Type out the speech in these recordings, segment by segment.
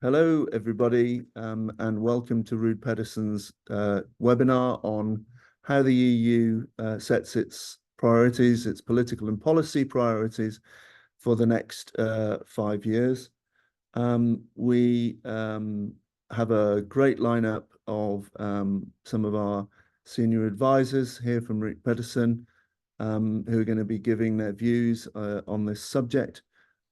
Hello, everybody, and welcome to Ruud Pedersen's webinar on how the EU sets its priorities, its political and policy priorities for the next 5 years. We have a great lineup of some of our senior advisors here from Ruud Pedersen, who are going to be giving their views on this subject.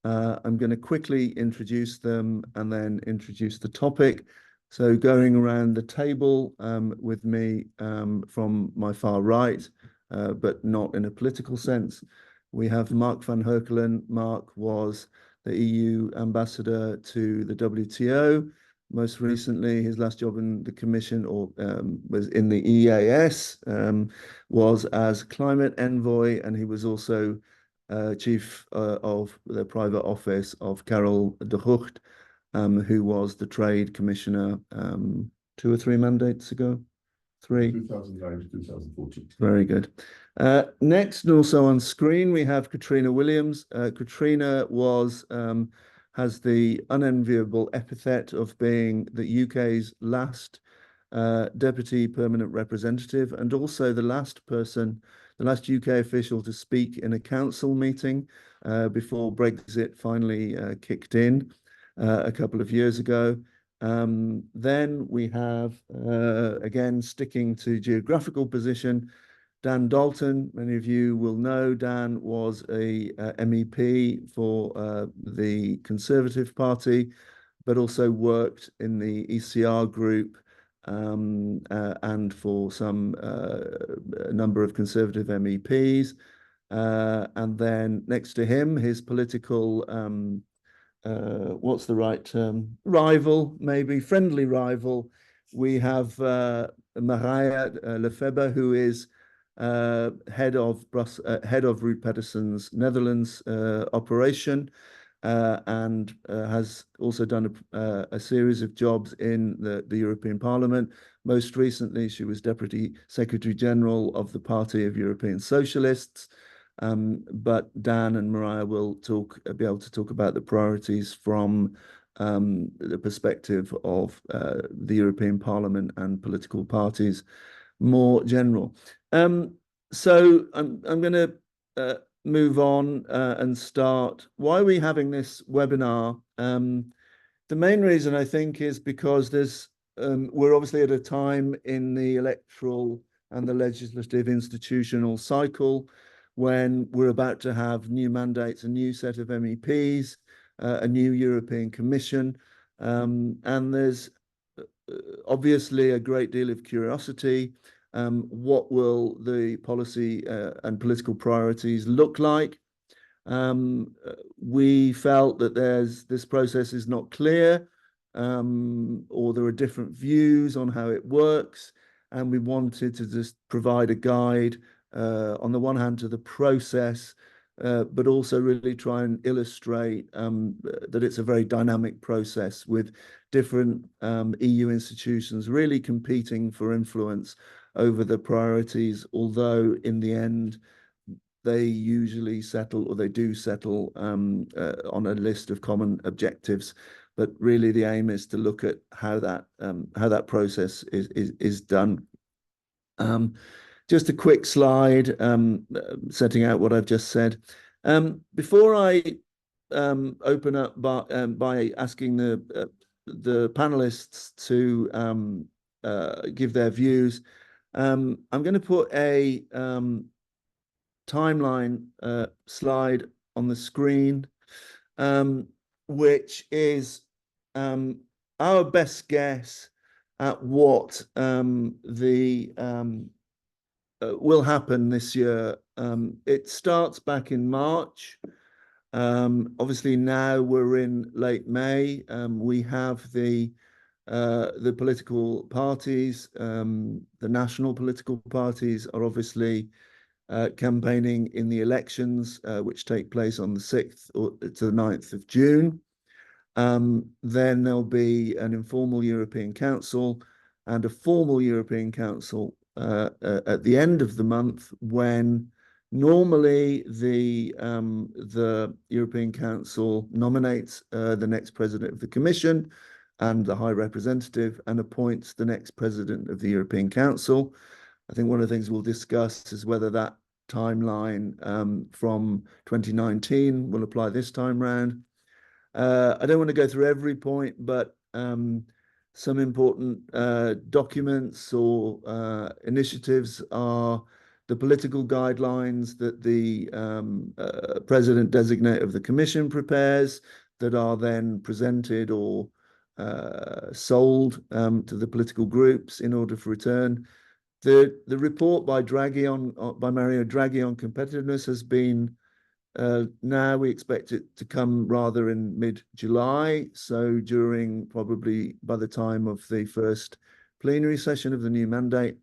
I'm going to quickly introduce them and then introduce the topic. So going around the table with me from my far right, but not in a political sense, we have Marc Vanheukelen. Marc was the EU ambassador to the WTO. Most recently, his last job in the Commission or was in the EAS, was as climate envoy, and he was also chief of the private office of Karel de Gucht, who was the trade commissioner 2 or 3 mandates ago. 3. 2009 to 2014. Very good. Next, and also on screen, we have Katrina Williams. Katrina has the unenviable epithet of being the UK's last deputy permanent representative, and also the last UK official to speak in a council meeting before Brexit finally kicked in a couple of years ago. Then we have, again, sticking to geographical position, Dan Dalton. Many of you will know Dan was a MEP for the Conservative Party, but also worked in the ECR group and for a number of Conservative MEPs. And then next to him, his political, what's the right term? Ruival, maybe, friendly rival. We have Marije Laffeber, who is head of Ruud Pedersen's Netherlands operation, and has also done a series of jobs in the European Parliament. Most recently, she was Deputy Secretary General of the Party of European Socialists. But Dan and Marije will be able to talk about the priorities from the perspective of the European Parliament and political parties more general. So I'm going to move on and start. Why are we having this webinar? The main reason, I think, is because we're obviously at a time in the electoral and the legislative institutional cycle when we're about to have new mandates, a new set of MEPs, a new European Commission, and there's obviously a great deal of curiosity. What will the policy and political priorities look like? We felt that this process is not clear, or there are different views on how it works, and we wanted to just provide a guide on the one hand to the process, but also really try and illustrate that it's a very dynamic process with different EU institutions really competing for influence over the priorities, although in the end they usually settle, or they do settle on a list of common objectives. But really the aim is to look at how that process is done. Just a quick slide setting out what I've just said. Before I open up by asking the panelists to give their views, I'm going to put a timeline slide on the screen, which is our best guess at what will happen this year. It starts back in March. Obviously now we're in late May. We have the political parties, the national political parties are obviously campaigning in the elections, which take place on the 6th to the 9th of June. Then there'll be an informal European Council and a formal European Council at the end of the month, when normally the European Council nominates the next president of the Commission, and the High Representative, and appoints the next President of the European Council. I think one of the things we'll discuss is whether that timeline from 2019 will apply this time round. I don't want to go through every point, but some important documents or initiatives are the political guidelines that the President-designate of the Commission prepares, that are then presented or sold to the political groups in order for return. The report by Mario Draghi on competitiveness has been now we expect it to come rather in mid-July, so during probably by the time of the first plenary session of the new mandate.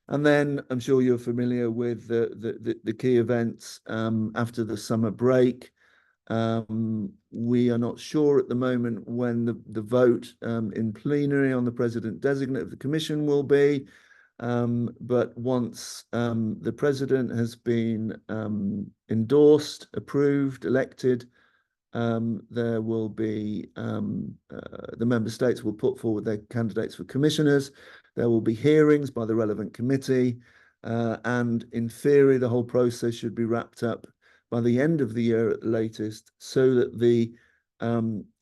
And then I'm sure you're familiar with the key events after the summer break. We are not sure at the moment when the vote in plenary on the President-designate of the Commission will be. But once the President has been endorsed, approved, elected, there will be the member states will put forward their candidates for commissioners. There will be hearings by the relevant committee, and in theory, the whole process should be wrapped up by the end of the year at the latest, so that the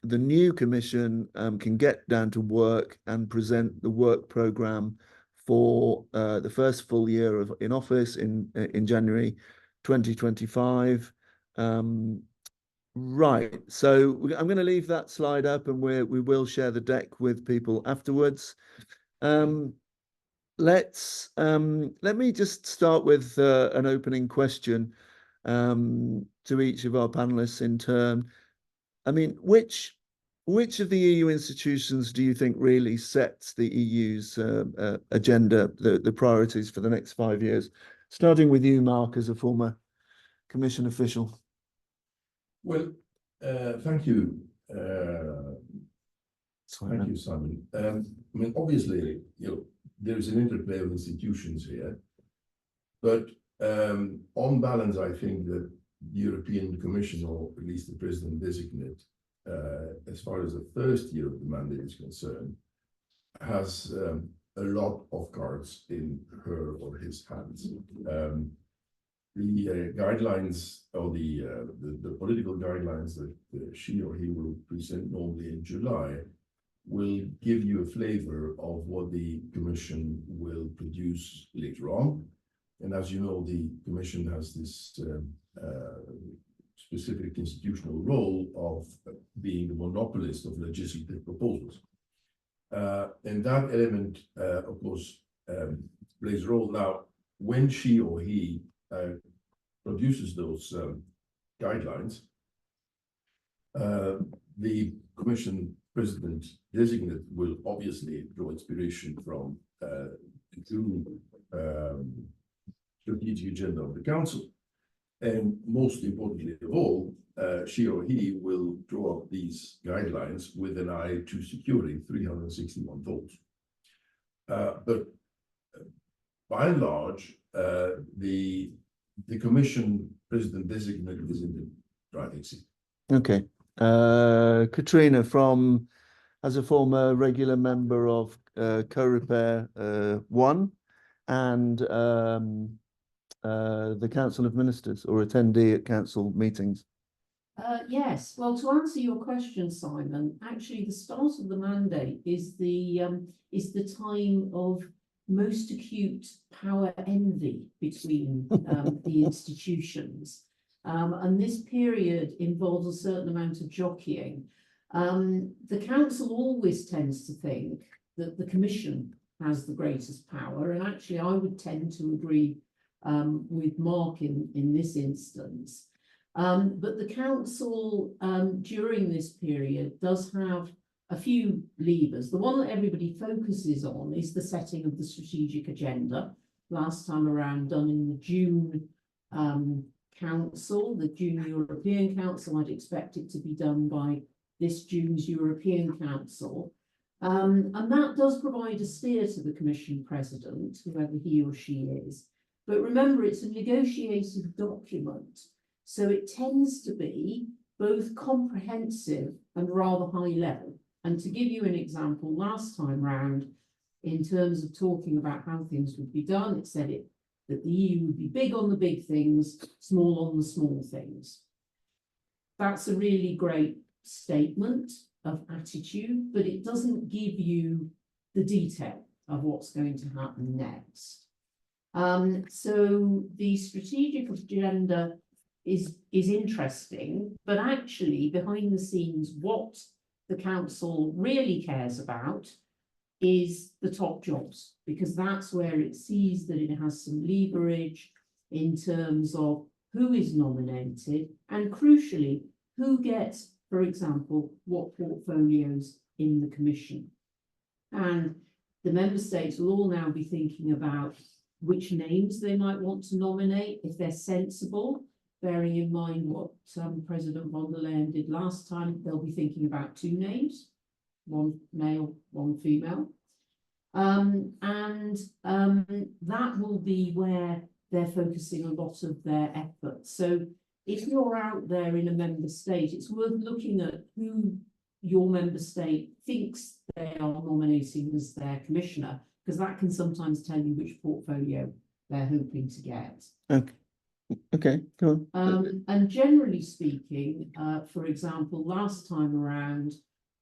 new commission can get down to work and present the work programme for the first full year in office in January 2025. Right, so I'm going to leave that slide up, and we will share the deck with people afterwards. Let me just start with an opening question to each of our panelists in turn. I mean, which of the EU institutions do you think really sets the EU's agenda, the priorities for the next 5 years? Starting with you, Marc, as a former Commission official. Well, thank you. Thank you, Simon. I mean, obviously, there is an interplay of institutions here, but on balance, I think that the European Commission, or at least the President-designate, as far as the first year of the mandate is concerned, has a lot of cards in her or his hands. The guidelines, or the political guidelines that she or he will present normally in July, will give you a flavor of what the Commission will produce later on. And as you know, the Commission has this specific institutional role of being the monopolist of legislative proposals. And that element, of course, plays a role. Now, when she or he produces those guidelines, the Commission President-designate will obviously draw inspiration from the June strategic agenda of the Council. And most importantly of all, she or he will draw up these guidelines with an eye to securing 361 votes. But by and large, the Commission President-designate is in the driving seat. Okay. Katrina, as a former regular member of Co-Repair 1 and the Council of Ministers, or attendee at Council meetings. Yes, well, to answer your question, Simon, actually the start of the mandate is the time of most acute power envy between the institutions. And this period involves a certain amount of jockeying. The Council always tends to think that the Commission has the greatest power, and actually I would tend to agree with Marc in this instance. But the Council during this period does have a few levers. The one that everybody focuses on is the setting of the strategic agenda. Last time around done in the June Council, the June European Council. I'd expect it to be done by this June's European Council. And that does provide a steer to the Commission President, whoever he or she is. But remember, it's a negotiated document, so it tends to be both comprehensive and rather high level. And to give you an example, last time round, in terms of talking about how things would be done, it said that the EU would be big on the big things, small on the small things. That's a really great statement of attitude, but it doesn't give you the detail of what's going to happen next. So the strategic agenda is interesting, but actually behind the scenes, what the council really cares about is the top jobs, because that's where it sees that it has some leverage in terms of who is nominated and, crucially, who gets, for example, what portfolios in the commission. And the member states will all now be thinking about which names they might want to nominate, if they're sensible, bearing in mind what President von der Leyen did last time. They'll be thinking about 2 names, 1 male, 1 female. That will be where they're focusing a lot of their efforts. So if you're out there in a member state, it's worth looking at who your member state thinks they are nominating as their commissioner, because that can sometimes tell you which portfolio they're hoping to get. Okay, go on. And generally speaking, for example, last time around,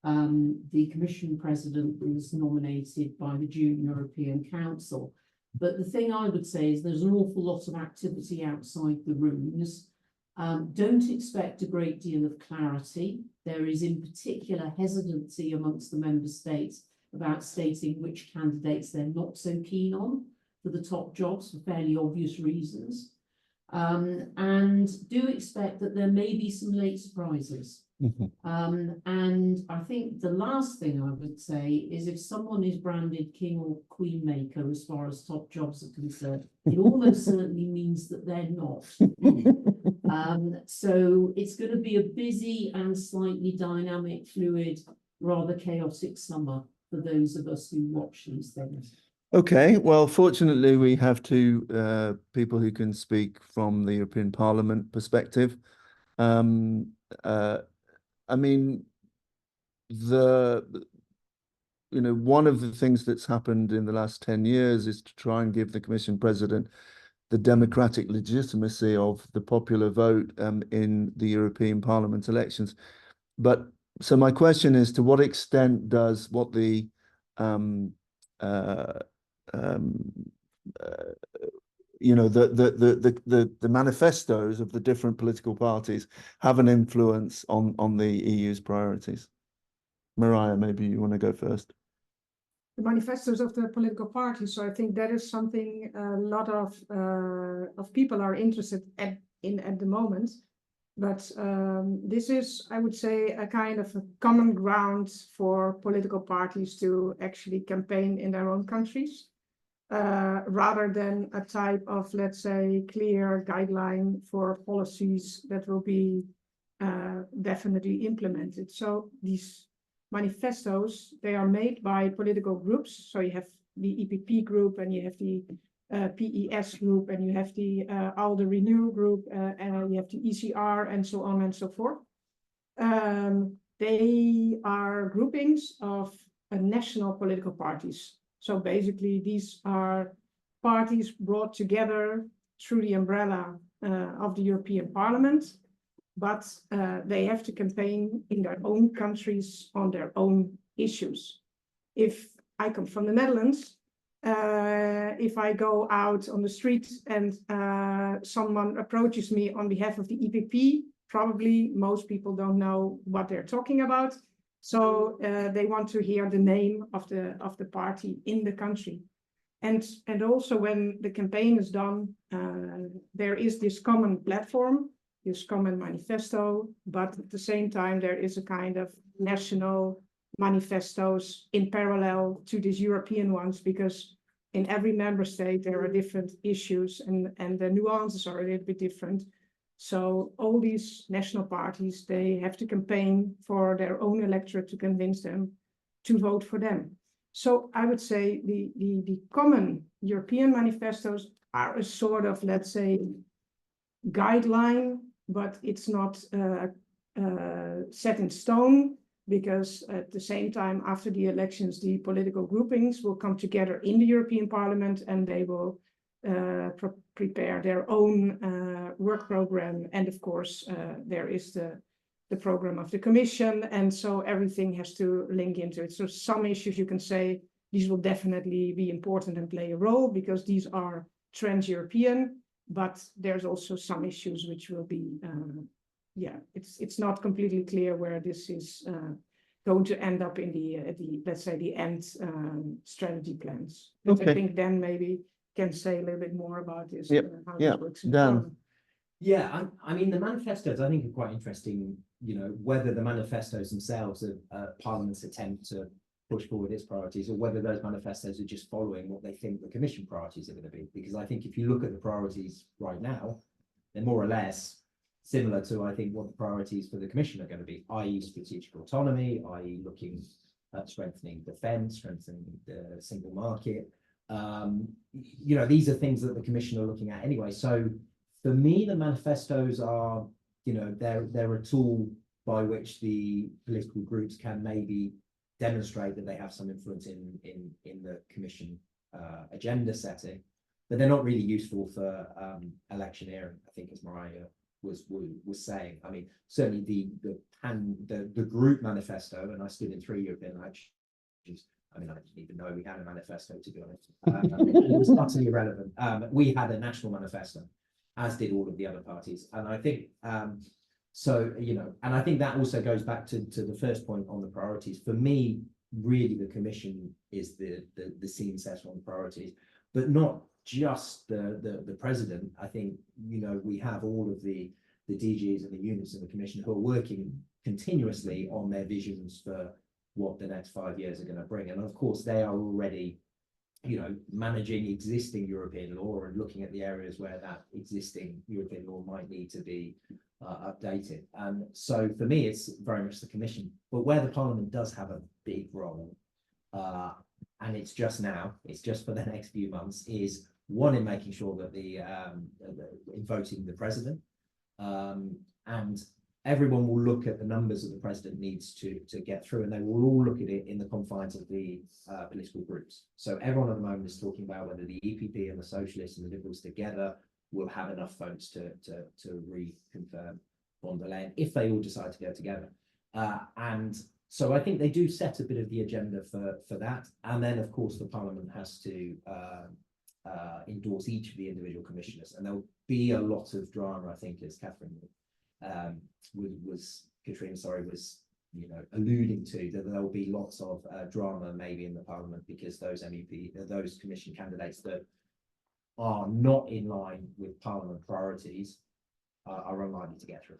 the Commission President was nominated by the June European Council. But the thing I would say is there's an awful lot of activity outside the rooms. Don't expect a great deal of clarity. There is in particular hesitancy amongst the member states about stating which candidates they're not so keen on for the top jobs for fairly obvious reasons. And do expect that there may be some late surprises. And I think the last thing I would say is if someone is branded king or queen maker as far as top jobs are concerned, it almost certainly means that they're not. So it's going to be a busy and slightly dynamic, fluid, rather chaotic summer for those of us who watch these things. Okay, well, fortunately, we have 2 people who can speak from the European Parliament perspective. I mean, one of the things that's happened in the last 10 years is to try and give the Commission President the democratic legitimacy of the popular vote in the European Parliament elections. But so my question is, to what extent does what the the manifestos of the different political parties have an influence on the EU's priorities? Marije, maybe you want to go first. The manifestos of the political parties. So I think that is something a lot of people are interested in at the moment. But this is, I would say, a kind of a common ground for political parties to actually campaign in their own countries, rather than a type of, let's say, clear guideline for policies that will be definitely implemented. So these manifestos, they are made by political groups. So you have the EPP group, and you have the PES group, and you have the ALDE Renew group, and you have the ECR, and so on and so forth. They are groupings of national political parties. So basically, these are parties brought together through the umbrella of the European Parliament, but they have to campaign in their own countries on their own issues. If I come from the Netherlands, if I go out on the street and someone approaches me on behalf of the EPP, probably most people don't know what they're talking about. So they want to hear the name of the party in the country. And also when the campaign is done, there is this common platform, this common manifesto, but at the same time, there is a kind of national manifestos in parallel to these European ones, because in every member state, there are different issues and the nuances are a little bit different. So all these national parties, they have to campaign for their own electorate to convince them to vote for them. So I would say the common European manifestos are a sort of, let's say, guideline, but it's not set in stone. because at the same time, after the elections, the political groupings will come together in the European Parliament and they will prepare their own work program. And of course, there is the program of the Commission. And so everything has to link into it. So some issues you can say, these will definitely be important and play a role because these are trans-European, but there's also some issues which will be, it's not completely clear where this is going to end up in the let's say the end strategy plans. But I think then maybe can say a little bit more about this, how this works. Dan. Yeah, I mean, the manifestos I think are quite interesting, you know, whether the manifestos themselves are Parliament's attempt to push forward its priorities or whether those manifestos are just following what they think the Commission priorities are going to be. Because I think if you look at the priorities right now, they're more or less similar to, I think, what the priorities for the Commission are going to be, i.e. strategic autonomy, i.e. looking at strengthening defence, strengthening the single market. You know, these are things that the Commission are looking at anyway. So for me, the manifestos are, you know, they're a tool by which the political groups can maybe demonstrate that they have some influence in the Commission agenda setting, but they're not really useful for electioneering, I think, as Marije was saying. I mean, certainly the group manifesto, and I stood in 3 European elections. I mean, I didn't even know we had a manifesto, to be honest. It was utterly irrelevant. We had a national manifesto, as did all of the other parties. And I think, so, you know, and I think that also goes back to the first point on the priorities. For me, really, the Commission is the scene setter on the priorities, but not just the President. I think, you know, we have all of the DGs and the units of the Commission who are working continuously on their visions for what the next 5 years are going to bring. And of course, they are already, you know, managing existing European law and looking at the areas where that existing European law might need to be updated. And so for me, it's very much the Commission. But where the Parliament does have a big role, and it's just now, it's just for the next few months, is one, in making sure that in voting the President, and everyone will look at the numbers that the President needs to get through, and they will all look at it in the confines of the political groups. So everyone at the moment is talking about whether the EPP and the Socialists and the Liberals together will have enough votes to reconfirm von der Leyen if they all decide to go together. And so I think they do set a bit of the agenda for that. And then, of course, the Parliament has to endorse each of the individual commissioners, and there'll be a lot of drama, I think, as Katrina was you know, alluding to, that there will be lots of drama maybe in the Parliament because those those Commission candidates that are not in line with Parliament priorities are unlikely to get through.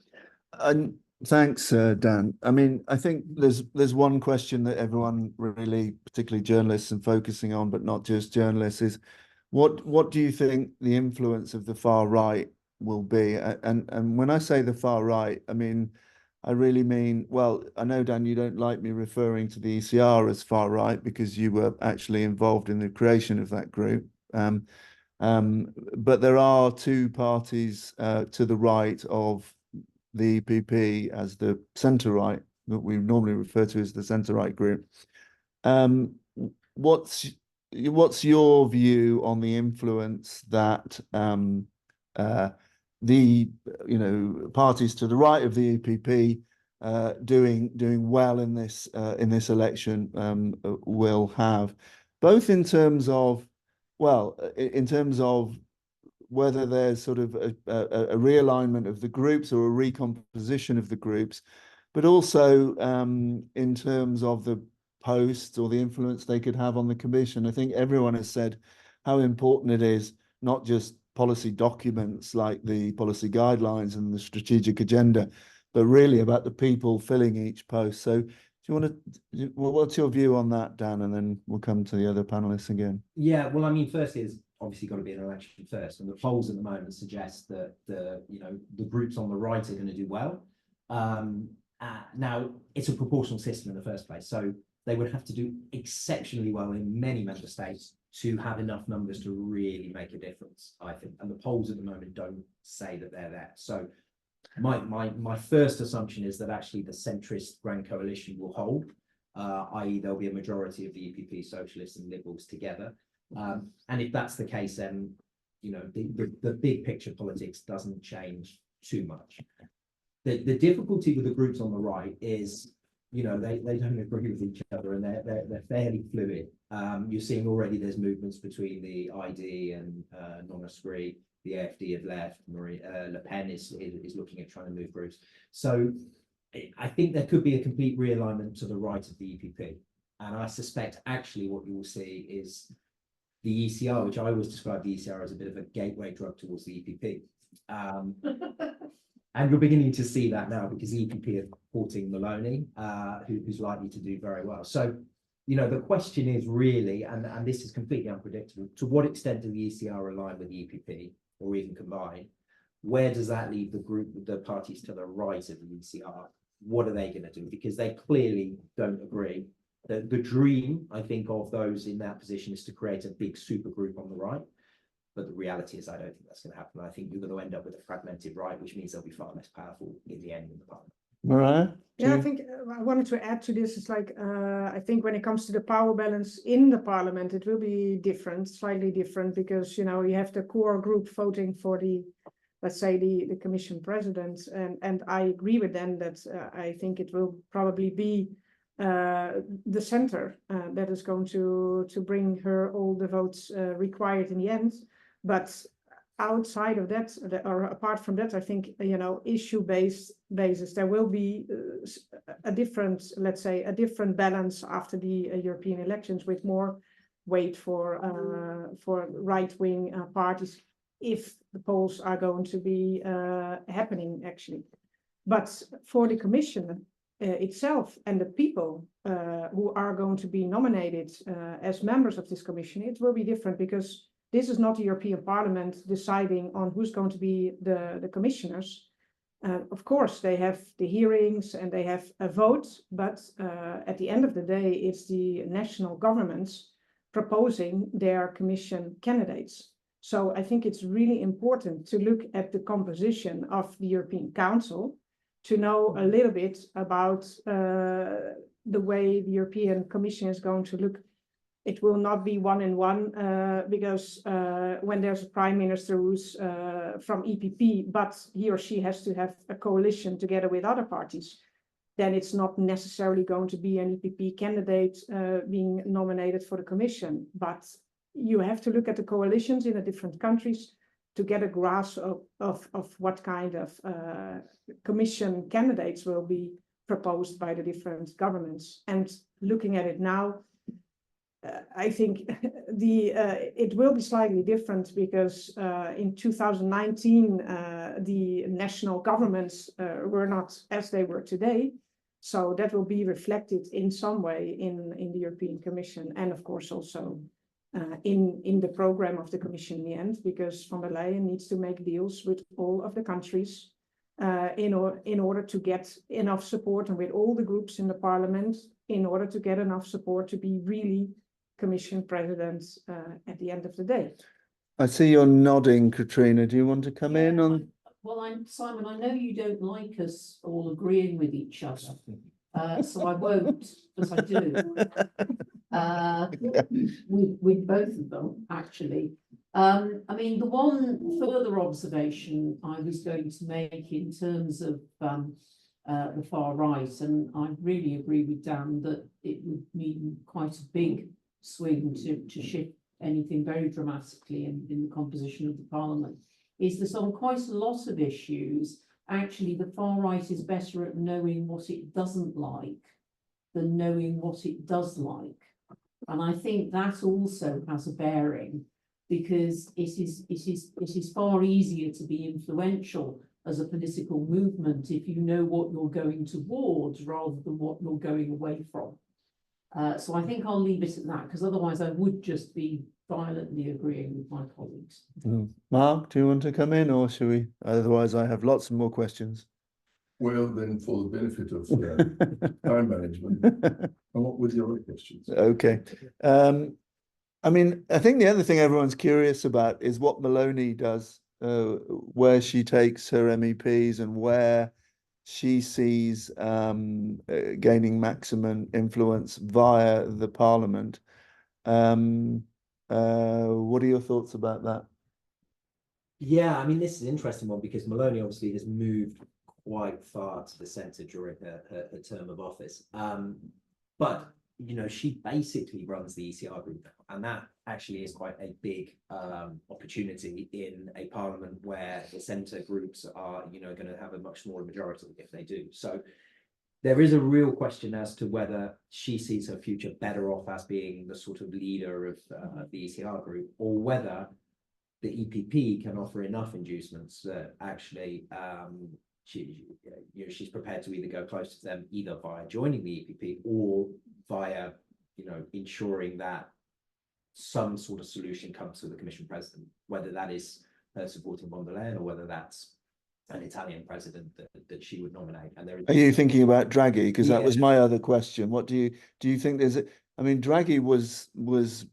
And thanks, Dan. I mean, I think there's one question that everyone really, particularly journalists, and focusing on, but not just journalists, is what do you think the influence of the far right will be? And when I say the far right, I mean, I really mean, well, I know, Dan, you don't like me referring to the ECR as far right because you were actually involved in the creation of that group. But there are two parties to the right of the EPP as the centre right, that we normally refer to as the centre right group. What's your view on the influence that the parties to the right of the EPP doing well in this election will have, both in terms of, well, in terms of whether there's sort of a realignment of the groups or a recomposition of the groups, but also in terms of the posts or the influence they could have on the Commission. I think everyone has said how important it is, not just policy documents like the policy guidelines and the strategic agenda, but really about the people filling each post. So do you want to, what's your view on that, Dan? And then we'll come to the other panelists again. Yeah, well, I mean, first is obviously got to be an election first, and the polls at the moment suggest that the groups on the right are going to do well. Now it's a proportional system in the first place, so they would have to do exceptionally well in many member states to have enough numbers to really make a difference, I think. And the polls at the moment don't say that they're there. So My first assumption is that actually the centrist Grand Coalition will hold, i.e. there'll be a majority of the EPP, Socialists and Liberals together. And if that's the case, then, you know, the big picture politics doesn't change too much. The difficulty with the groups on the right is, you know, they don't agree with each other, and they're fairly fluid. You're seeing already there's movements between the ID and non-Esprit. The AFD have left. Le Pen is looking at trying to move groups. So I think there could be a complete realignment to the right of the EPP. And I suspect actually what you will see is the ECR, which I always describe the ECR as a bit of a gateway drug towards the EPP. And you're beginning to see that now because the EPP are supporting Maloney, who's likely to do very well. So, you know, the question is really, and this is completely unpredictable, to what extent do the ECR align with the EPP or even combine? Where does that leave the group, the parties to the right of the ECR? What are they going to do? Because they clearly don't agree. The dream, I think, of those in that position is to create a big super group on the right. But the reality is, I don't think that's going to happen. I think you're going to end up with a fragmented right, which means they'll be far less powerful in the end in the parliament. Marije? Yeah, I think I wanted to add to this. It's like, I think when it comes to the power balance in the parliament, it will be different, slightly different, because, you know, you have the core group voting for the, let's say, the commission president. And I agree with them that I think it will probably be the center that is going to bring her all the votes required in the end. But outside of that, or apart from that, I think, you know, issue-based basis, there will be a different, let's say, a different balance after the European elections, with more weight for right-wing parties, if the polls are going to be happening, actually. But for the Commission itself and the people who are going to be nominated as members of this Commission, it will be different, because this is not the European Parliament deciding on who's going to be the commissioners. Of course, they have the hearings and they have a vote, but at the end of the day, it's the national governments proposing their commission candidates. So I think it's really important to look at the composition of the European Council to know a little bit about the way the European Commission is going to look. It will not be one-in-one, because when there's a prime minister who's from EPP, but he or she has to have a coalition together with other parties, then it's not necessarily going to be an EPP candidate being nominated for the Commission. But you have to look at the coalitions in the different countries to get a grasp of what kind of Commission candidates will be proposed by the different governments. And looking at it now, I think it will be slightly different, because in 2019 the national governments were not as they were today, so that will be reflected in some way in the European Commission, and of course also in the program of the Commission in the end, because von der Leyen needs to make deals with all of the countries in order to get enough support, and with all the groups in the Parliament, in order to get enough support to be really Commission president at the end of the day. I see you're nodding, Katrina. Do you want to come in on? Well, Simon, I know you don't like us all agreeing with each other, so I won't, but I do. With both of them, actually. I mean, the one further observation I was going to make in terms of the far right, and I really agree with Dan that it would mean quite a big swing to shift anything very dramatically in the composition of the Parliament, is that on quite a lot of issues, actually the far right is better at knowing what it doesn't like than knowing what it does like. And I think that also has a bearing, because it is far easier to be influential as a political movement if you know what you're going towards rather than what you're going away from. So I think I'll leave it at that, because otherwise I would just be violently agreeing with my colleagues. Marc, do you want to come in, or should we? Otherwise, I have lots more questions. Well, then, for the benefit of time management, come up with your own questions. Okay. I mean, I think the other thing everyone's curious about is what Maloney does where she takes her MEPs and where she sees gaining maximum influence via the parliament. What are your thoughts about that? Yeah, I mean, this is an interesting one because Maloney obviously has moved quite far to the centre during her term of office. But, you know, she basically runs the ECR group, and that actually is quite a big opportunity in a parliament where the centre groups are, you know, going to have a much smaller majority if they do. So there is a real question as to whether she sees her future better off as being the sort of leader of the ECR group, or whether the EPP can offer enough inducements that actually she's prepared to either go close to them either via joining the EPP or via, you know, ensuring that some sort of solution comes to the Commission President, whether that is her supporting von der Leyen or whether that's an Italian president that she would nominate. And are you thinking about Draghi? Because that was Yeah. my other question. What do you think there's I mean, Draghi was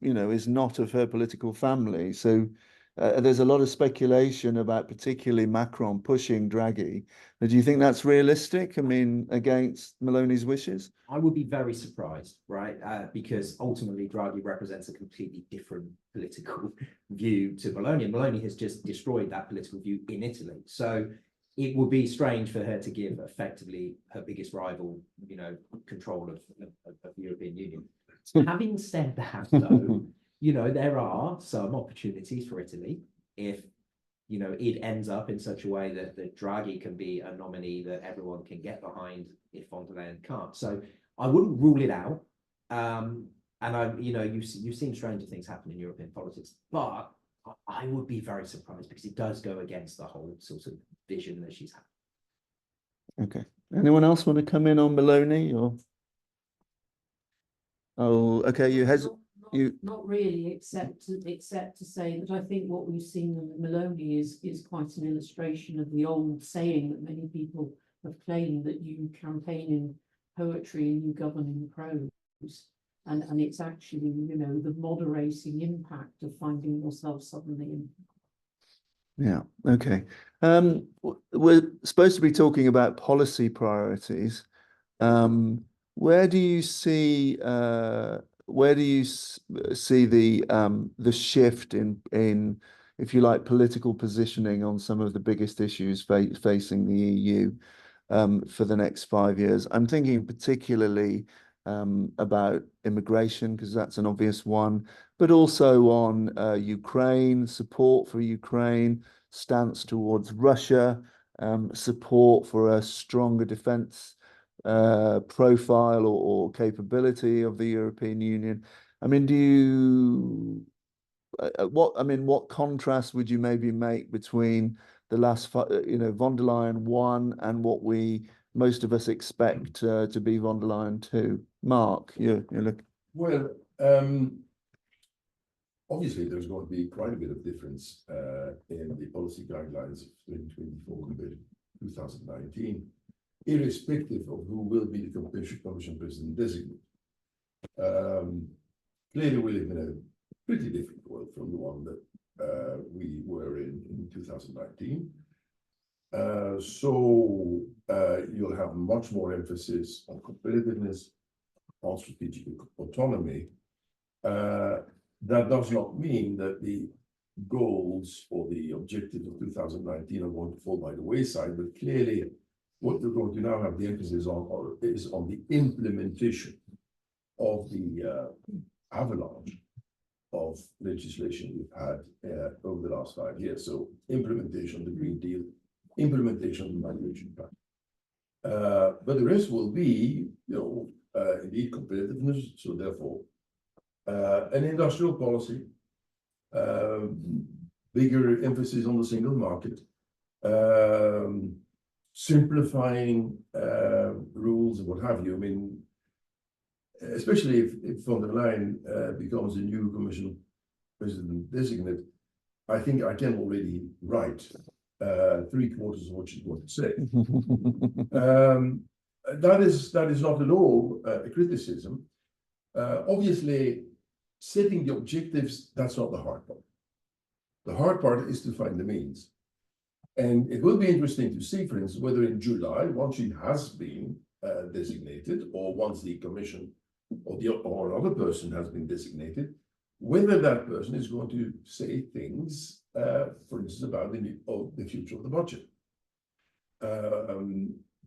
you know, is not of her political family, so there's a lot of speculation about particularly Macron pushing Draghi. Do you think that's realistic? I mean, against Maloney's wishes? I would be very surprised, right? Because ultimately Draghi represents a completely different political view to Maloney. And Maloney has just destroyed that political view in Italy. So it would be strange for her to give effectively her biggest rival, you know, control of the European Union. Having said that, though, you know, there are some opportunities for Italy if, you know, it ends up in such a way that Draghi can be a nominee that everyone can get behind if von der Leyen can't. So I wouldn't rule it out. And you know, you've seen stranger things happen in European politics, but I would be very surprised because it does go against the whole sort of vision that she's had. Okay. Anyone else want to come in on Maloney or? Oh, okay. Not really, except to say that I think what we've seen with Maloney is quite an illustration of the old saying that many people have claimed, that you campaign in poetry and you govern in prose. And it's actually, you know, the moderating impact of finding yourself suddenly in. Yeah, okay. We're supposed to be talking about policy priorities. Where do you see the shift in, if you like, political positioning on some of the biggest issues facing the EU for the next 5 years? I'm thinking particularly about immigration, because that's an obvious one, but also on Ukraine, support for Ukraine, stance towards Russia, support for a stronger defense profile or capability of the European Union. I mean, what contrast would you maybe make between the last, you know, von der Leyen 1 and what most of us expect to be von der Leyen 2? Marc, you look. Well, obviously there's going to be quite a bit of difference in the policy guidelines of 2024 compared to 2019, irrespective of who will be the Commission President designate. Clearly we live in a pretty different world from the one that we were in 2019. So you'll have much more emphasis on competitiveness, on strategic autonomy. That does not mean that the goals or the objectives of 2019 are going to fall by the wayside, but clearly what we're going to now have the emphasis on is on the implementation of the avalanche of legislation we've had over the last 5 years. So implementation of the Green Deal, implementation of the migration plan. But the rest will be, you know, indeed competitiveness. So therefore, an industrial policy, bigger emphasis on the single market, simplifying rules and what have you. I mean, especially if von der Leyen becomes a new Commission President designate, I think I can already write 3/4 of what she's going to say. That is not at all a criticism. Obviously, setting the objectives, that's not the hard part. The hard part is to find the means. And it will be interesting to see, for instance, whether in July, once she has been designated, or once the commission or another person has been designated, whether that person is going to say things, for instance, about the future of the budget.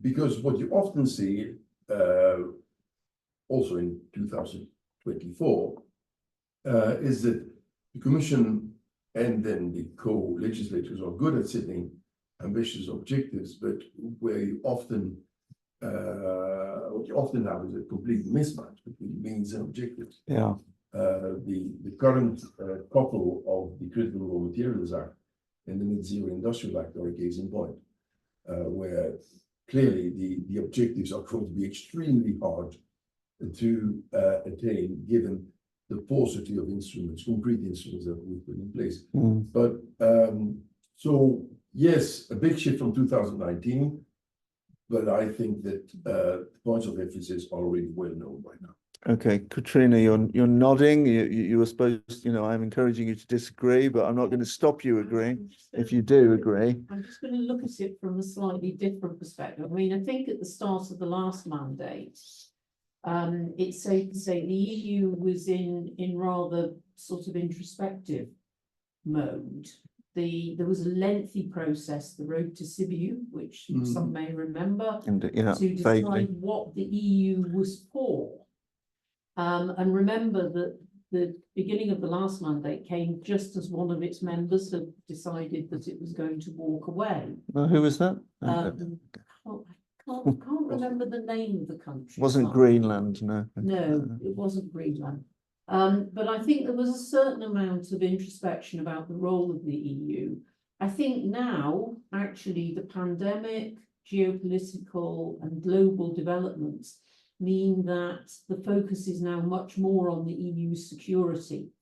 Because what you often see, also in 2024, is that the commission and then the co-legislators are good at setting ambitious objectives, but where you often what you often have is a complete mismatch between means and objectives. Yeah. The current couple of the Critical Raw Materials Act and the Net Zero Industrial Act are a case in point, where clearly the objectives are going to be extremely hard to attain, given the paucity of instruments, concrete instruments that we've put in place. Mm. But so yes, a big shift from 2019, but I think that the points of emphasis are already well known by now. Okay, Katrina, you're nodding. You were supposed, I'm encouraging you to disagree, but I'm not going to stop you agreeing if you do agree. I'm just going to look at it from a slightly different perspective. I mean, I think at the start of the last mandate, it's safe to say the EU was in rather sort of introspective mode. There was a lengthy process, the road to Sibiu, which some may remember, And yeah, to decide vaguely. what the EU was for. And remember that the beginning of the last mandate came just as one of its members had decided that it was going to walk away. Well, who was that? I can't remember the name of the country. Wasn't Greenland, no. No, it wasn't Greenland. But I think there was a certain amount of introspection about the role of the EU. I think now, actually, the pandemic, geopolitical and global developments mean that the focus is now much more on the EU's security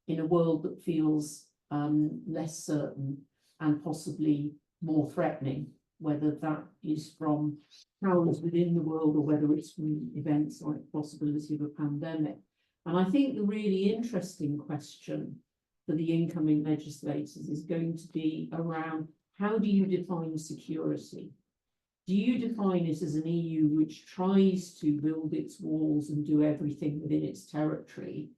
in a world that feels less certain and possibly more threatening, whether that is from powers within the world or whether it's from events like the possibility of a pandemic. And I think the really interesting question for the incoming legislators is going to be around, how do you define security? Do you define it as an EU which tries to build its walls and do everything within its territory?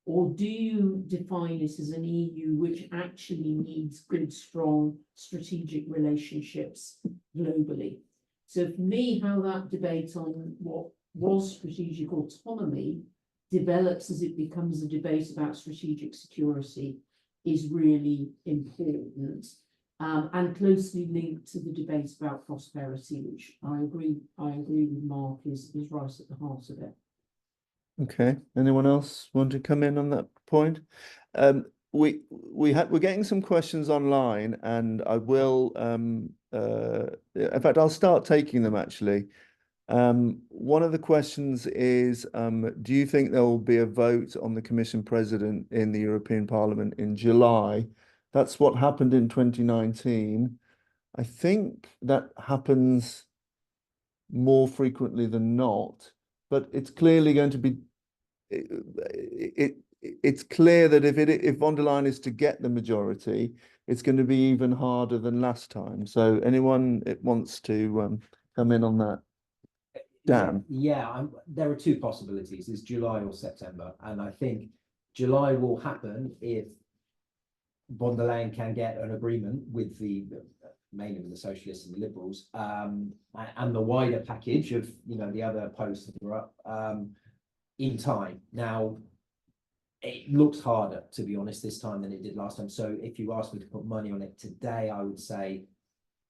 Or do you define it as an EU which actually needs good, strong strategic relationships globally? So for me, how that debate on what was strategic autonomy develops as it becomes a debate about strategic security is really important. And closely linked to the debate about prosperity, which I agree with Marc is right at the heart of it. Okay, anyone else want to come in on that point? We're getting some questions online, and I will in fact I'll start taking them actually. One of the questions is, do you think there will be a vote on the Commission President in the European Parliament in July? That's what happened in 2019. I think that happens more frequently than not, but it's clearly going to be, it's clear that if von der Leyen is to get the majority, it's going to be even harder than last time. So anyone wants to come in on that? Dan? Yeah, there are two possibilities, it's July or September. And I think July will happen if von der Leyen can get an agreement with mainly with the Socialists and the Liberals, and the wider package of the other posts that are up in time. Now, it looks harder, to be honest, this time than it did last time. So if you ask me to put money on it today, I would say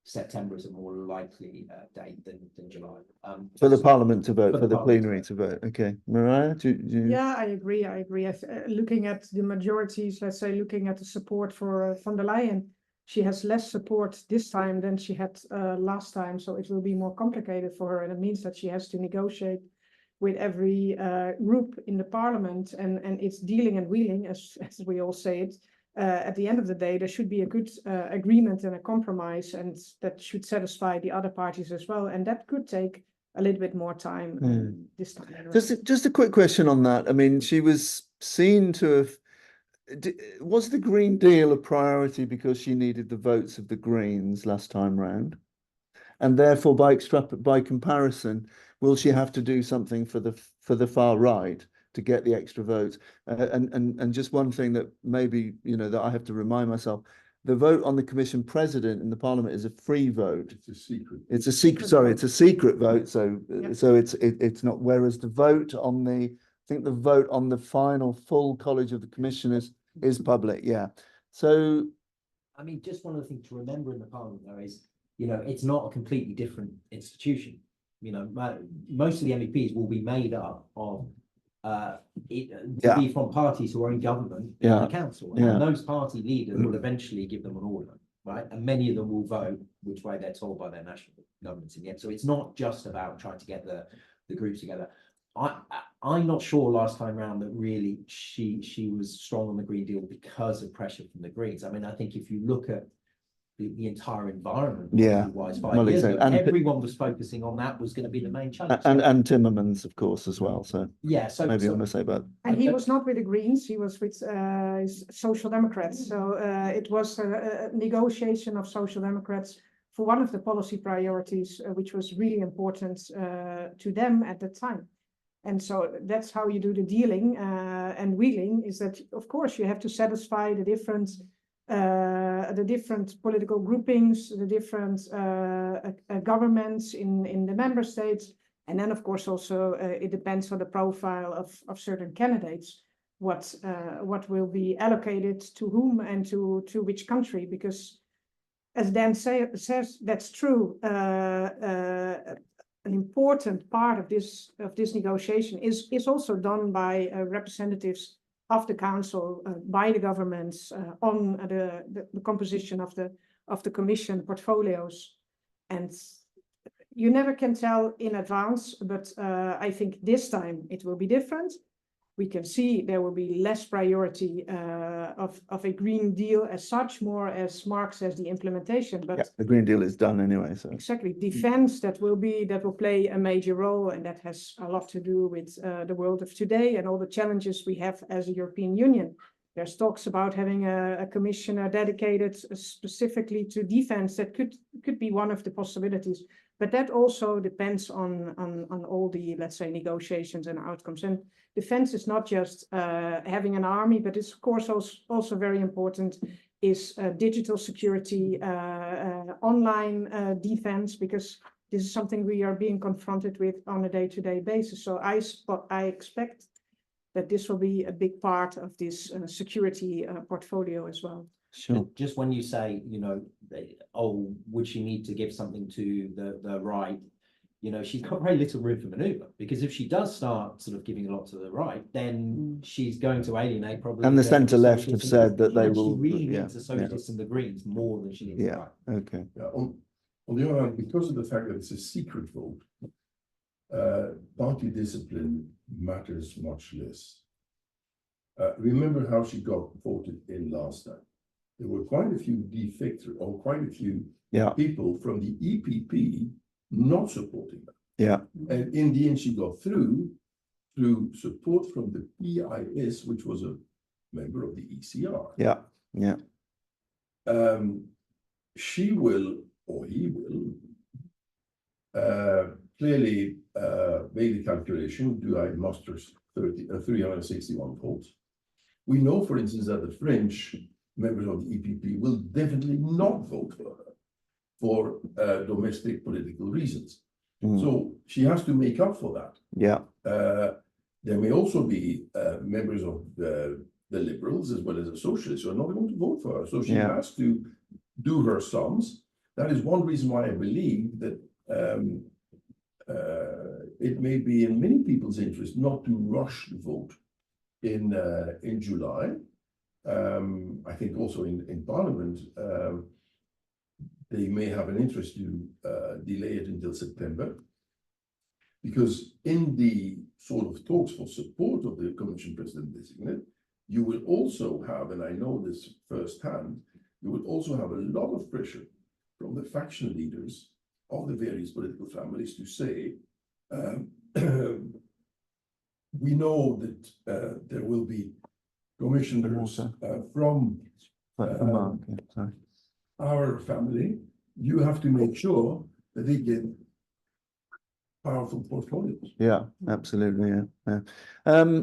September is a more likely date than July. For the Parliament to vote, for the plenary to vote. Okay, Marije, do you... Yeah, I agree. Looking at the majorities, let's say, looking at the support for von der Leyen, she has less support this time than she had last time. So it will be more complicated for her, and it means that she has to negotiate with every group in the Parliament, and it's dealing and wheeling, as we all say it. At the end of the day, there should be a good agreement and a compromise, and that should satisfy the other parties as well. And that could take a little bit more time this time. Just a quick question on that. I mean, she was seen to have, was the Green Deal a priority because she needed the votes of the Greens last time round? And therefore, by comparison, will she have to do something for the far right to get the extra votes? And just one thing that maybe, that I have to remind myself, the vote on the Commission President in the Parliament is a free vote. It's a secret. It's a secret. Sorry, it's a secret vote. So it's not. Whereas the vote on I think the vote on the final full College of the Commissioners is public. Yeah. So, I mean, just one of the things to remember in the Parliament though is, it's not a completely different institution. Most of the MEPs will be made up of be from parties who are in government in the council, and those party leaders will eventually give them an order, right? And many of them will vote which way they're told by their national governments in the end. So it's not just about trying to get the groups together. I'm not sure last time round that really she was strong on the Green Deal because of pressure from the Greens. I mean, I think if you look at the entire environment, wise 5 years ago, everyone was focusing on that was going to be the main challenge. And Timmermans, of course, as well. So so maybe I'm going to say about. And he was not with the Greens; he was with Social Democrats. So it was a negotiation of Social Democrats for one of the policy priorities, which was really important to them at the time. And so that's how you do the dealing and wheeling. Is that, of course, you have to satisfy the different political groupings, the different governments in the member states, and then of course also it depends on the profile of certain candidates, what will be allocated to whom and to which country, because as Dan says, that's true. An important part of this negotiation is also done by representatives of the council, by the governments, on the composition of the commission portfolios. And you never can tell in advance, but I think this time it will be different. We can see there will be less priority of a Green Deal as such, more as Marc says, the implementation. But the Green Deal is done anyway. So exactly, defense that will play a major role, and that has a lot to do with the world of today and all the challenges we have as a European Union. There's talks about having a commissioner dedicated specifically to defense. That could be one of the possibilities, but that also depends on all the, let's say, negotiations and outcomes. And defense is not just having an army, but it's of course also very important is digital security, online defense, because this is something we are being confronted with on a day-to-day basis. So I expect that this will be a big part of this security portfolio as well. Sure. Just when you say, would she need to give something to the right? She's got very little room for maneuver, because if she does start sort of giving a lot to the right, then she's going to alienate probably. And the centre left have said that they will. She really needs the Socialists and the Greens more than she needs the right. Okay. Yeah. On the other hand, because of the fact that it's a secret vote, party discipline matters much less. Remember how she got voted in last time. There were quite a few defectors, or quite a few people from the EPP not supporting her. Yeah. And in the end, she got through support from the PIS, which was a member of the ECR. Yeah. Yeah. She will, or he will, clearly made the calculation, do I muster 361 votes? We know, for instance, that the French members of the EPP will definitely not vote for her for domestic political reasons. So she has to make up for that. Yeah. There may also be members of the Liberals as well as the Socialists who are not going to vote for her. So she has to do her sums. That is one reason why I believe that it may be in many people's interest not to rush the vote in July. I think also in Parliament, they may have an interest to delay it until September, because in the sort of talks for support of the Commission President designate, you will also have, and I know this firsthand, you will also have a lot of pressure from the faction leaders of the various political families to say, we know that there will be commissioners from For Mark, yeah, sorry. our family, you have to make sure that they get powerful portfolios. Yeah, absolutely. Yeah.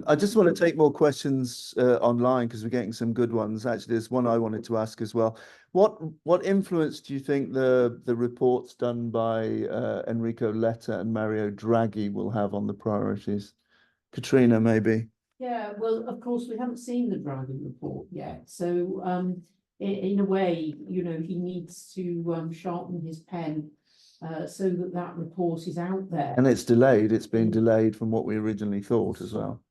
I just want to take more questions online because we're getting some good ones. Actually, there's one I wanted to ask as well. What influence do you think the reports done by Enrico Letta and Mario Draghi will have on the priorities? Katrina, maybe. Yeah, well, of course, we haven't seen the Draghi report yet. So in a way, you know, he needs to sharpen his pen so that report is out there. And it's delayed. It's been delayed from what we originally thought as well.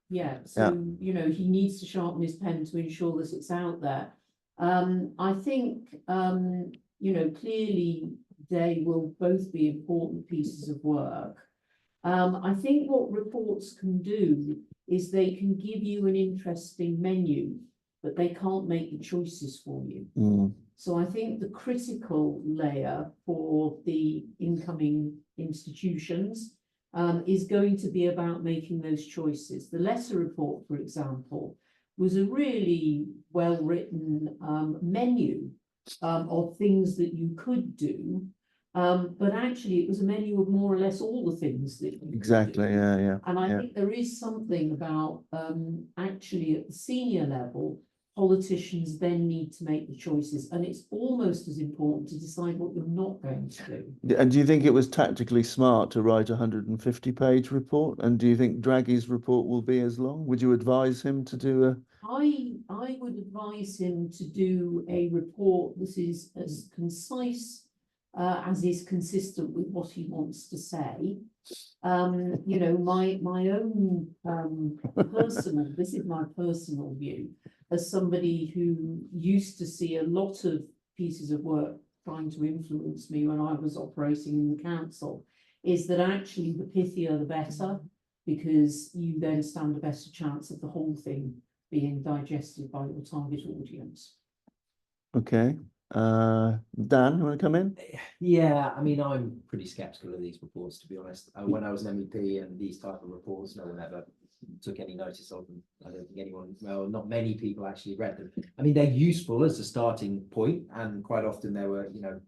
Yeah, so, you know, he needs to sharpen his pen to ensure that it's out there. I think, you know, clearly they will both be important pieces of work. I think what reports can do is they can give you an interesting menu, but they can't make the choices for you. So I think the critical layer for the incoming institutions is going to be about making those choices. The Letter report, for example, was a really well-written menu of things that you could do. But actually it was a menu of more or less all the things that you Exactly, yeah. And I think there is something about actually at the senior level, politicians then need to make the choices, and it's almost as important to decide what you're not going to do. And do you think it was tactically smart to write a 150-page report? And do you think Draghi's report will be as long? Would you advise him to do a... I would advise him to do a report that is as concise as is consistent with what he wants to say. You know, my own personal, this is my personal view, as somebody who used to see a lot of pieces of work trying to influence me when I was operating in the council, is that actually the pithier the better, because you then stand a better chance of the whole thing being digested by your target audience. Okay. Dan, you want to come in? Yeah, I mean, I'm pretty skeptical of these reports, to be honest. When I was an MEP and these type of reports, no one ever took any notice of them. I don't think anyone, well, not many people actually read them. I mean, they're useful as a starting point, and quite often there were, you know,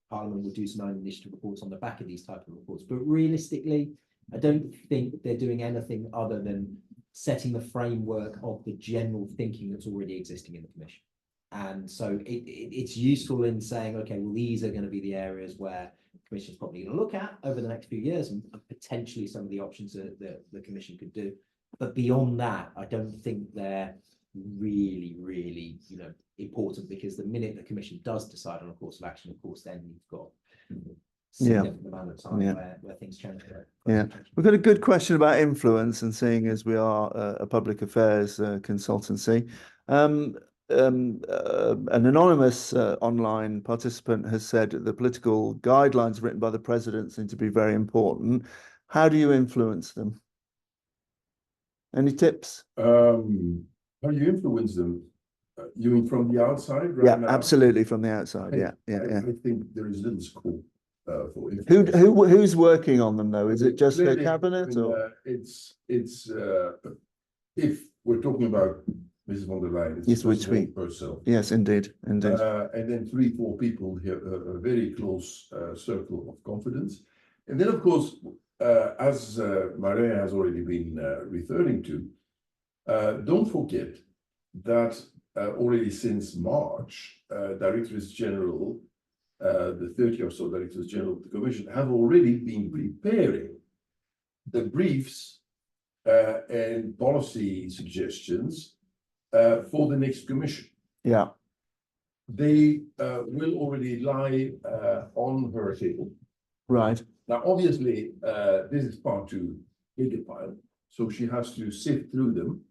Parliament would do some own initiative reports on the back of these type of reports. But realistically, I don't think they're doing anything other than setting the framework of the general thinking that's already existing in the Commission. And so it's useful in saying, okay, well, these are going to be the areas where the Commission is probably going to look at over the next few years, and potentially some of the options that the Commission could do. But beyond that, I don't think they're really, you know, important, because the minute the Commission does decide on a course of action, of course, then you've got significant amount of time where things change. We've got a good question about influence, and seeing as we are a public affairs consultancy. An anonymous online participant has said that the political guidelines written by the president seem to be very important. How do you influence them? Any tips? How do you influence them? You mean from the outside? Right now? Absolutely, from the outside. I think there is little scope for influence. Who's working on them though? Is it just the cabinet, or it's if we're talking about Mrs. von der Leyen, it's herself. Yes, indeed. And then 3-4 people here, a very close circle of confidence. And then, of course, as Marije has already been referring to, don't forget that already since March, Directors General, the 30 or so Directors General of the Commission have already been preparing the briefs and policy suggestions for the next Commission. Yeah. They will already lie on her table. Right. Now, obviously, this is part too big a pile, so she has to sift through them.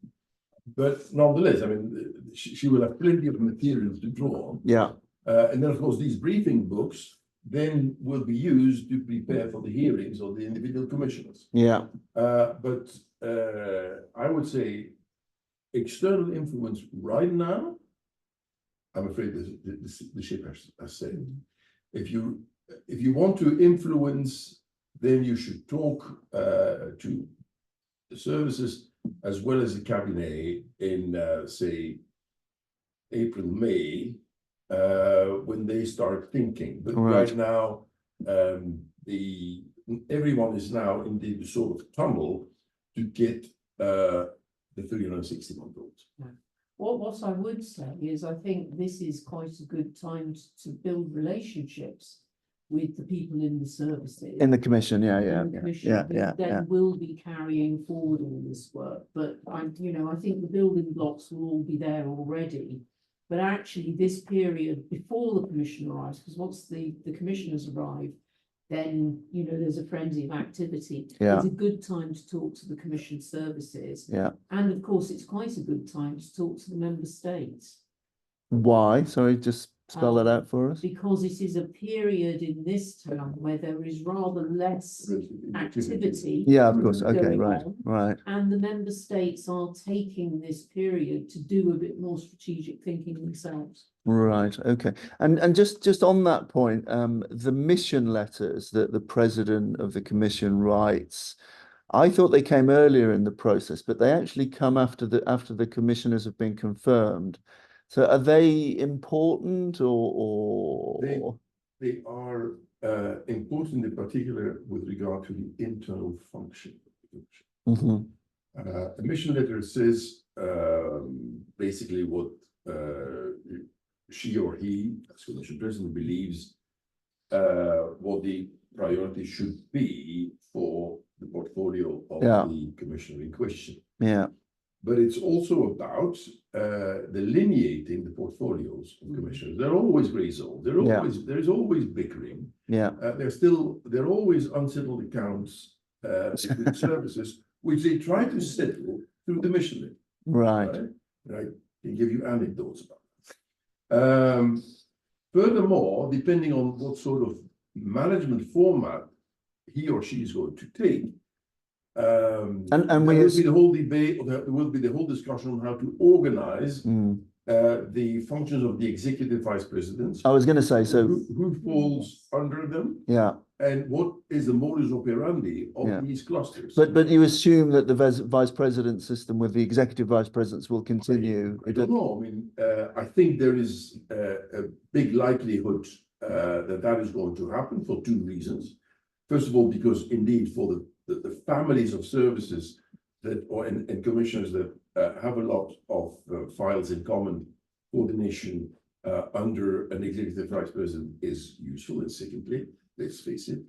But nonetheless, I mean, she will have plenty of materials to draw on. Yeah. And then, of course, these briefing books then will be used to prepare for the hearings of the individual commissioners. Yeah. But I would say external influence right now, I'm afraid the ship has sailed. If you want to influence, then you should talk to the services as well as the cabinet in, say, April, May, when they start thinking. But Right. right now, everyone is now in the sort of tunnel to get the 361 votes. What I would say is I think this is quite a good time to build relationships with the people in the services. In the commission, yeah, and the commission yeah, who yeah, then yeah. will be carrying forward all this work. But I think the building blocks will all be there already. But actually this period before the commission arrives, because once the commissioners arrive, then, there's a frenzy of activity. Yeah. It's a good time to talk to the commission services. Yeah. And of course, it's quite a good time to talk to the member states. Why? Sorry, just spell that out for us. Because it is a period in this town where there is rather less activity. Yeah, of course. Okay, going right, on, right. And the member states are taking this period to do a bit more strategic thinking themselves. Right. Okay. And just on that point, the mission letters that the president of the commission writes, I thought they came earlier in the process, but they actually come after the commissioners have been confirmed. So are they important or? They are important in particular with regard to the internal function. Mhm. A mission letter says basically what she or he, as commission president, believes what the priority should be for the portfolio of the commissioner in question. Yeah. But it's also about delineating the portfolios of commissioners. There are always gray zones. There's always bickering. Yeah. There are always unsettled accounts with services, which they try to settle through the mission letter. Right. I can give you anecdotes about that. Furthermore, depending on what sort of management format he or she is going to take, and there will be the whole debate, or there will be the whole discussion on how to organize the functions of the executive vice presidents. I was going to say, so who falls under them? Yeah. And what is the modus operandi of these clusters? But you assume that the vice president system with the executive vice presidents will continue. I don't know. I mean, I think there is a big likelihood that is going to happen for two reasons. First of all, because indeed for the families of services and commissioners that have a lot of files in common, coordination under an executive vice president is useful. And secondly, let's face it,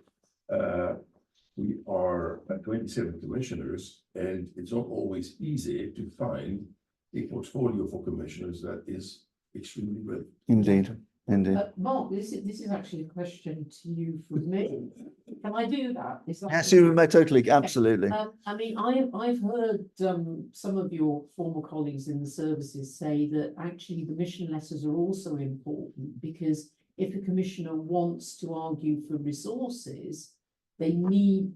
we are 27 commissioners, and it's not always easy to find a portfolio for commissioners that is extremely relevant. Indeed. Marc, this is actually a question to you from me. Can I do that? Yes, you may totally, absolutely. I mean, I've heard some of your former colleagues in the services say that actually the mission letters are also important, because if a commissioner wants to argue for resources, they need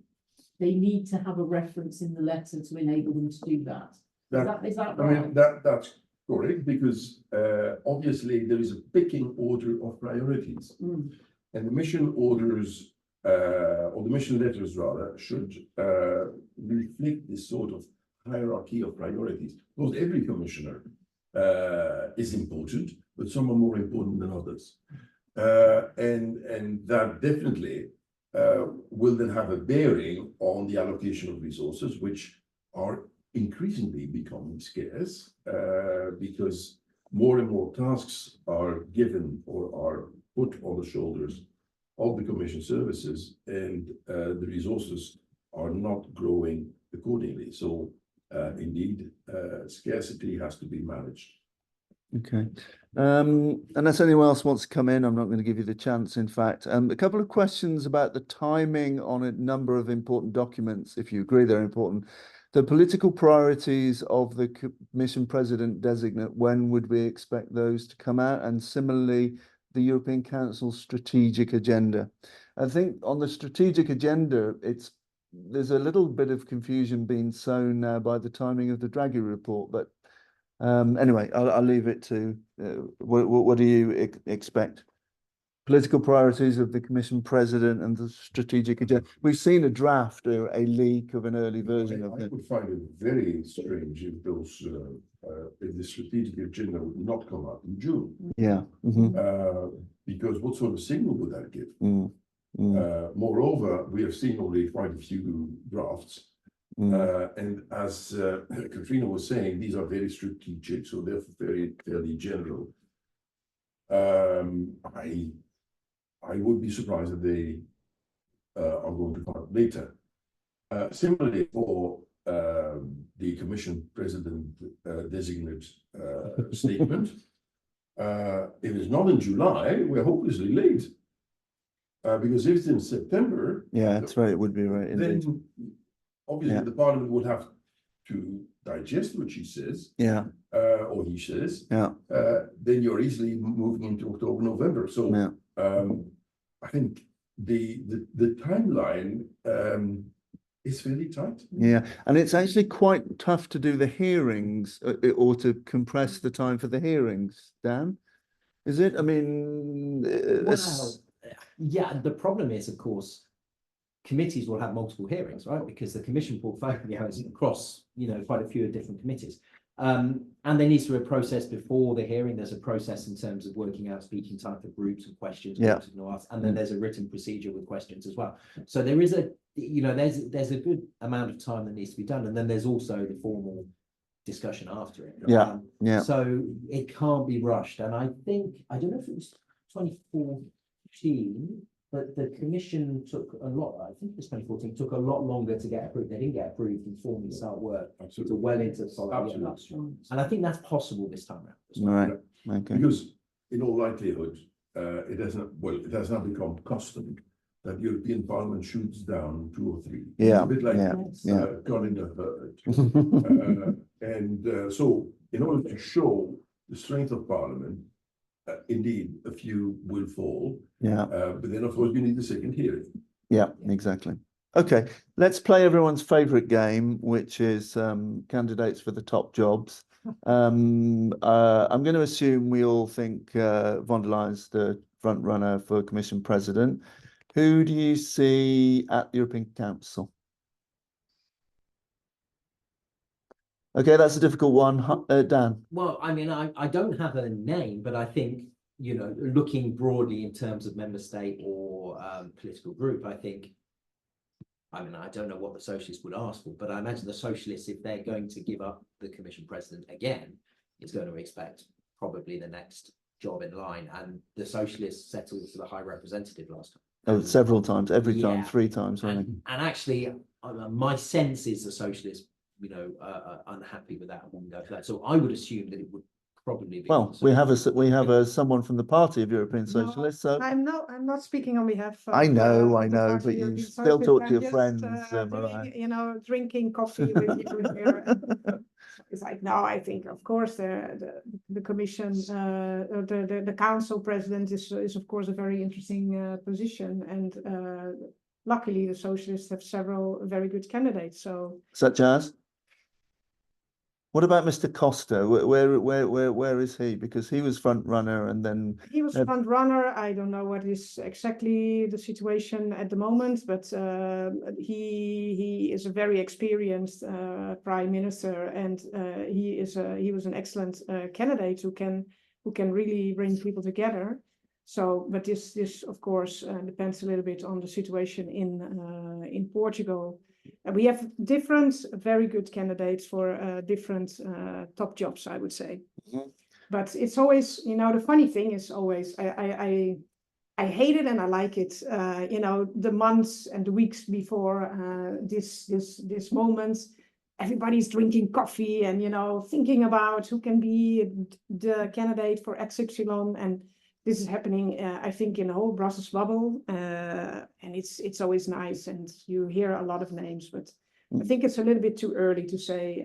to have a reference in the letter to enable them to do that. Is that right? I mean, that's correct, because obviously there is a pecking order of priorities, and the mission orders or the mission letters rather should reflect this sort of hierarchy of priorities. Because every commissioner is important, but some are more important than others, and that definitely will then have a bearing on the allocation of resources, which are increasingly becoming scarce because more and more tasks are given or are put on the shoulders of the commission services, and the resources are not growing accordingly. So indeed, scarcity has to be managed. Okay. Unless anyone else wants to come in, I'm not going to give you the chance, in fact. A couple of questions about the timing on a number of important documents, if you agree they're important. The political priorities of the commission president designate, when would we expect those to come out? And similarly, the European Council strategic agenda. I think on the strategic agenda, there's a little bit of confusion being sown now by the timing of the Draghi report, but anyway, I'll leave it to what do you expect? political priorities of the Commission President and the strategic agenda. We've seen a draft or a leak of an early version of I it. would find it very strange if those, if the strategic agenda would not come out in June. Yeah. Because what sort of signal would that give? Moreover, we have seen already quite a few drafts. And as Katrina was saying, these are very strategic, so they're fairly general. I would be surprised if they are going to come out later. Similarly, for the Commission President designate statement, if it's not in July, we're hopelessly late. Because if it's in September, Yeah, that's right. It would be right. Indeed. then obviously the Parliament would have to digest what she says, Yeah. or he says. Yeah. Then you're easily moving into October, November. So Yeah. I think the timeline is fairly tight. Yeah, and it's actually quite tough to do the hearings or to compress the time for the hearings, Dan. Is it? I mean, Well, yeah, the problem is, of course, committees will have multiple hearings, right? Because the commission portfolio is across, quite a few different committees. And there needs to be a process before the hearing. There's a process in terms of working out speaking time for groups and questions. Yeah. And then there's a written procedure with questions as well. So there is there's a good amount of time that needs to be done. And then there's also the formal discussion after it. Yeah. Yeah. So it can't be rushed. And I don't know if it was 2014, but the commission took a lot, I think it was 2014, took a lot longer to get approved. They didn't get approved and formally start work. Absolutely. So well into the following year. And I think that's possible this time around. as well. Right. Okay. Because in all likelihood, it has now become custom that European Parliament shoots down 2 or 3. Yeah. A bit like Colin in the herd. So in order to show the strength of Parliament, indeed, a few will fall. Yeah. But then, of course, you need the second hearing. Yeah, exactly. Okay, let's play everyone's favorite game, which is candidates for the top jobs. I'm going to assume we all think von der Leyen's the front runner for Commission President. Who do you see at the European Council? Okay, that's a difficult one. Dan? Well, I mean, I don't have a name, but I think, looking broadly in terms of member state or political group, I don't know what the socialists would ask for, but I imagine the socialists, if they're going to give up the Commission President again, is going to expect probably the next job in line. And the socialists settled for the High Representative last time. Oh, several times, every time, Yeah. 3 times. Really. And actually, my sense is the socialists, unhappy with that and wouldn't go for that. So I would assume that it would probably be. Well, we have someone from the Party of European Socialists. So I'm not speaking on behalf of. I know, the Party but of you European still talk to Socialists. your I'm friends, just, Marije. drinking coffee with you here. It's like, no, I think, of course, the Commission, the Council President is of course a very interesting position, and luckily the Socialists have several very good candidates. So Such as? What about Mr. Costa? Where is he? Because he was front runner and then he was front runner. I don't know what is exactly the situation at the moment, but he is a very experienced prime minister, and he was an excellent candidate who can really bring people together. So, but this of course depends a little bit on the situation in Portugal. We have different very good candidates for different top jobs, I would say. But it's always, the funny thing is always I hate it and I like it. The months and the weeks before this moment, everybody's drinking coffee and thinking about who can be the candidate for XY, and this is happening, I think, in the whole Brussels bubble, and it's always nice, and you hear a lot of names, but I think it's a little bit too early to say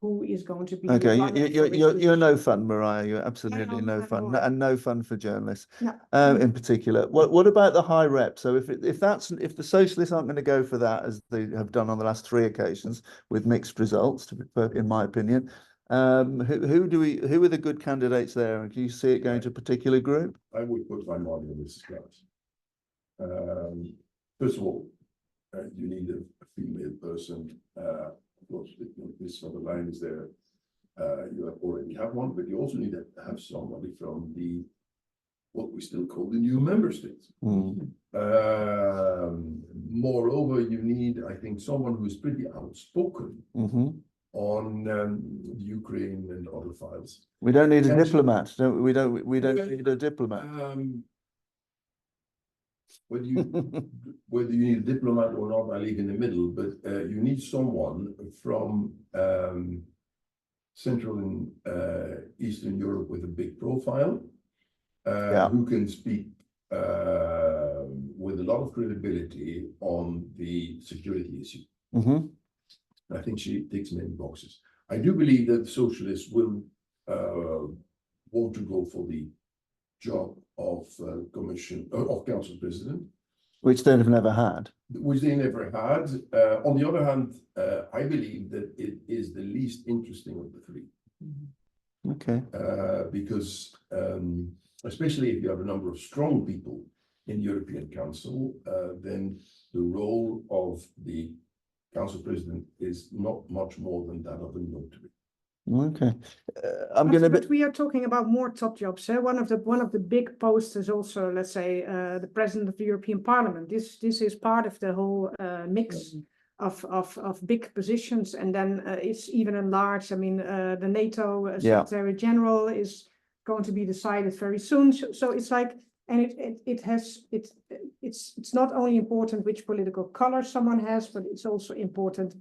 who is going to be. Okay, you're no fun, Marije. You're absolutely no fun, and no fun for journalists, in particular. What about the High Rep? So if the Socialists aren't going to go for that, as they have done on the last 3 occasions with mixed results, in my opinion, Who are the good candidates there? And do you see it going to a particular group? I would put my money on Mrs. Klaas. First of all, you need a female person. Of course, this sort of line is there. You already have one, but you also need to have somebody from what we still call the new member states. Moreover, you need, I think, someone who's pretty outspoken on Ukraine and other files. We don't need a diplomat. We don't need a diplomat. Whether you need a diplomat or not, I leave in the middle. But you need someone from Central and Eastern Europe with a big profile, who can speak with a lot of credibility on the security issue. I think she ticks many boxes. I do believe that the socialists will want to go for the job of council president, which they have never had. Which they never had. On the other hand, I believe that it is the least interesting of the three. Okay. Because especially if you have a number of strong people in the European Council, then the role of the council president is not much more than that of a notary. Okay, But we are talking about more top jobs. One of the big posts is also, let's say, the president of the European Parliament. This is part of the whole mix of big positions, and then it's even enlarged. I mean, the NATO Secretary General is going to be decided very soon. So it's like, and it's not only important which political color someone has, but it's also important.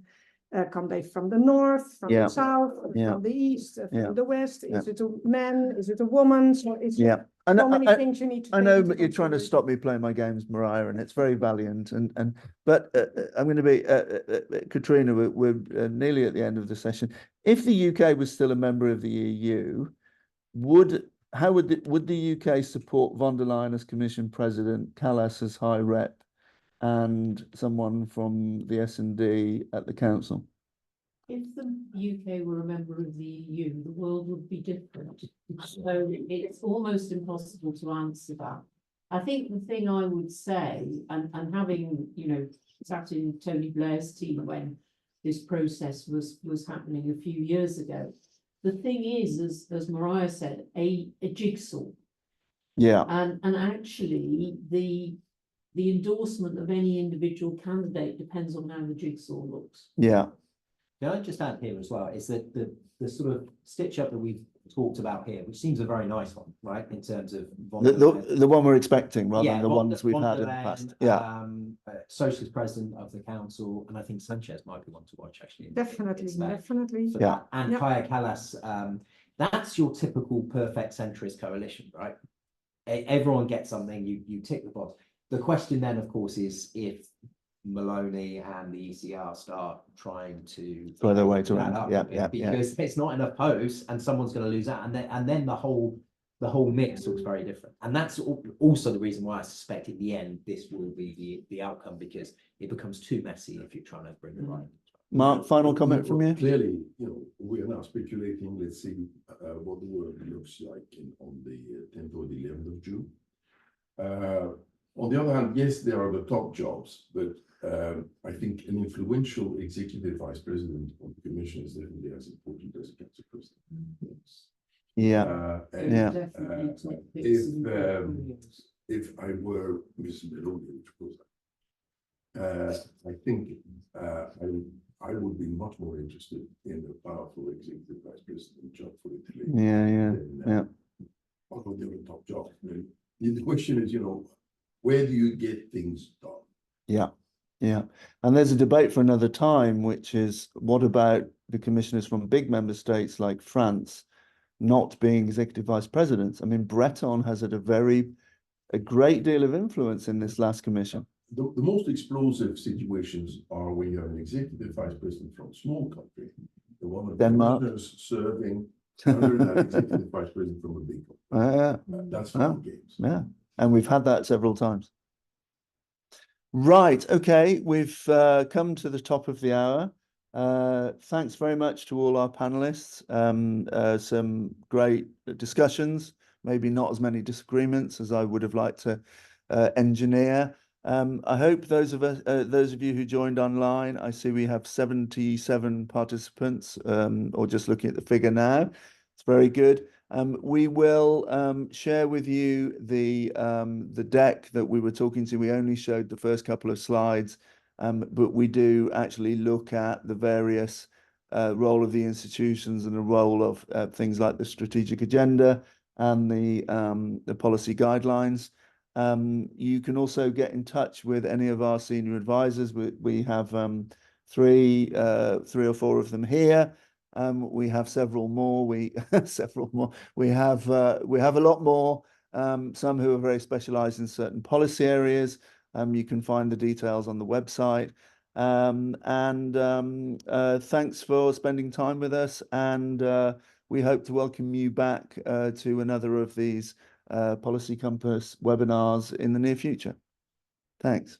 Come they from the north, from the south, from the east, from the west? Is it a man? Is it a woman? So it's so many things you need to. I know you're trying to stop me playing my games, Marije, and it's very valiant. But I'm going to be Katrina. We're nearly at the end of the session. If the UK was still a member of the EU, would the UK support von der Leyen as Commission President, Kallas as High Rep, and someone from the S&D at the council? If the UK were a member of the EU, the world would be different. So it's almost impossible to answer that. I think the thing I would say, and having, sat in Tony Blair's team when this process was happening a few years ago, the thing is, as Marije said, a jigsaw. Yeah. And actually the endorsement of any individual candidate depends on how the jigsaw looks. Yeah. Can I just add here as well, is that the sort of stitch up that we've talked about here, which seems a very nice one, right, in terms of the one we're expecting rather than the ones we've had in the past. Socialist president of the council, and I think Sanchez might be one to watch actually. Definitely. And Kaja Kallas, that's your typical perfect centrist coalition, right? Everyone gets something, you tick the box. The question then, of course, is if Maloney and the ECR start trying to throw their weight around, because it's not enough posts, and someone's going to lose out, and then the whole mix looks very different. And that's also the reason why I suspect at the end this will be the outcome, because it becomes too messy if you're trying to bring the right. Marc, final comment from you? Clearly, we are now speculating. Let's see what the world looks like on the 10th or the 11th of June. On the other hand, yes, there are the top jobs, but I think an influential executive vice president of the commission is definitely as important as a council president. If I were Mrs. Meloni, which was I think I would be much more interested in a powerful executive vice president job for Italy. Although they're a top job. The question is, where do you get things done? Yeah. And there's a debate for another time, which is, what about the commissioners from big member states like France not being executive vice presidents? I mean, Breton has had a great deal of influence in this last commission. The most explosive situations are when you have an executive vice president from a small country, the one of Denmark serving under that executive vice president from a big country. That's fun games. Yeah, and we've had that several times. Right, okay, we've come to the top of the hour. Thanks very much to all our panelists. Some great discussions, maybe not as many disagreements as I would have liked to engineer. I hope those of you who joined online, I see we have 77 participants, or just looking at the figure now. It's very good. We will share with you the deck that we were talking to. We only showed the first couple of slides, but we do actually look at the various role of the institutions and the role of things like the strategic agenda and the policy guidelines. You can also get in touch with any of our senior advisors. We have three or four of them here. We have several more. We have a lot more. Some who are very specialized in certain policy areas. You can find the details on the website. Thanks for spending time with us, and we hope to welcome you back to another of these Policy Compass webinars in the near future. Thanks.